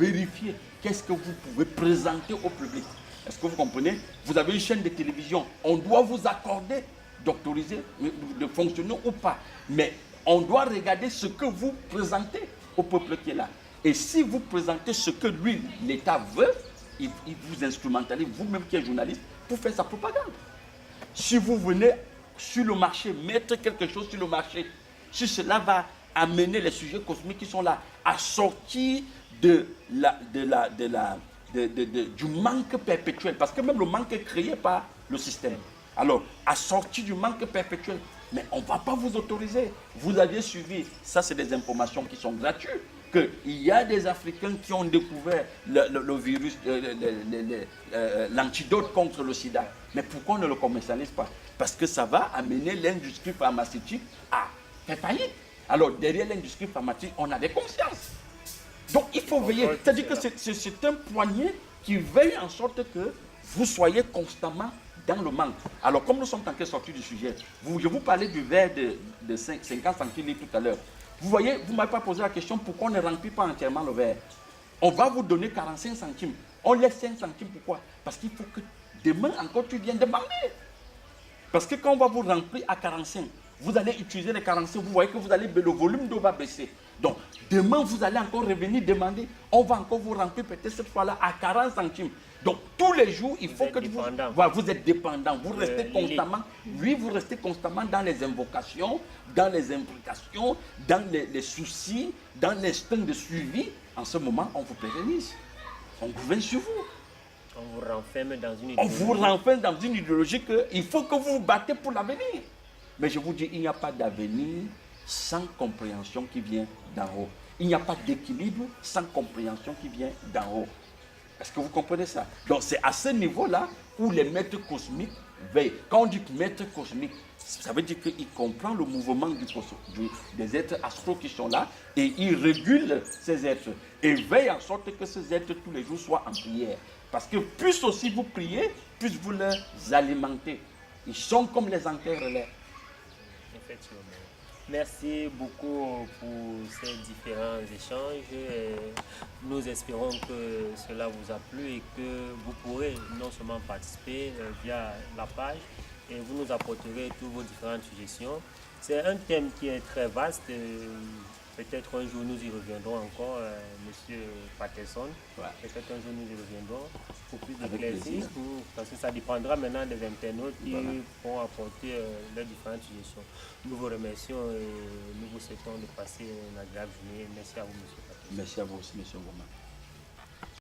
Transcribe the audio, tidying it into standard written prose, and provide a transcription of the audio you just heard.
vérifier qu'est-ce que vous pouvez présenter au public. Est-ce que vous comprenez? Vous avez une chaîne de télévision, on doit vous accorder d'autoriser, de fonctionner ou pas. Mais on doit regarder ce que vous présentez au peuple qui est là. Et si vous présentez ce que lui, l'État veut, il vous instrumentalise, vous-même qui êtes journaliste, pour faire sa propagande. Si vous venez sur le marché, mettre quelque chose sur le marché, si cela va amener les sujets cosmiques qui sont là à sortir du manque perpétuel, parce que même le manque est créé par le système. Alors, à sortir du manque perpétuel, mais on ne va pas vous autoriser. Vous aviez suivi, ça c'est des informations qui sont gratuites, qu'il y a des Africains qui ont découvert le virus, l'antidote contre le sida. Mais pourquoi on ne le commercialise pas? Parce que ça va amener l'industrie pharmaceutique à faire faillite. Alors, derrière l'industrie pharmaceutique, on a des consciences. Donc, il faut veiller. C'est-à-dire que c'est un poignet qui veille en sorte que vous soyez constamment dans le manque. Alors, comme nous sommes en train de sortir du sujet, je vous parlais du verre de 50 centilitres tout à l'heure. Vous voyez, vous ne m'avez pas posé la question pourquoi on ne remplit pas entièrement le verre. On va vous donner 45 centimes. On laisse 5 centimes, pourquoi? Parce qu'il faut que demain encore tu viennes demander. Parce que quand on va vous remplir à 45, vous allez utiliser les 45, vous voyez que le volume d'eau va baisser. Donc, demain, vous allez encore revenir demander, on va encore vous remplir peut-être cette fois-là à 40 centimes. Donc, tous les jours, il faut que vous êtes dépendant, vous restez constamment, oui, vous restez constamment dans les invocations, dans les implications, dans les soucis, dans l'instinct de suivi. En ce moment, on vous pérenise, on gouverne sur vous. On vous renferme dans une idéologie. On vous renferme dans une idéologie qu'il faut que vous vous battez pour l'avenir. Mais je vous dis, il n'y a pas d'avenir sans compréhension qui vient d'en haut. Il n'y a pas d'équilibre sans compréhension qui vient d'en haut. Est-ce que vous comprenez ça? Donc c'est à ce niveau-là où les maîtres cosmiques veillent. Quand on dit maître cosmique, ça veut dire qu'il comprend le mouvement des êtres astraux qui sont là et il régule ces êtres et veille en sorte que ces êtres tous les jours soient en prière. Parce que plus aussi vous priez, plus vous les alimentez. Ils sont comme les antennes relais. Effectivement. Merci beaucoup pour ces différents échanges. Nous espérons que cela vous a plu et que vous pourrez non seulement participer via la page et vous nous apporterez toutes vos différentes suggestions. C'est un thème qui est très vaste. Peut-être un jour nous y reviendrons encore, Monsieur Patterson. Ouais. Peut-être un jour nous y reviendrons pour plus d'éclaircies, parce que ça dépendra maintenant des internautes qui vont apporter leurs différentes suggestions. Nous vous remercions et nous vous souhaitons de passer une agréable journée. Merci à vous, Monsieur Patterson. Merci à vous aussi, Monsieur Goma.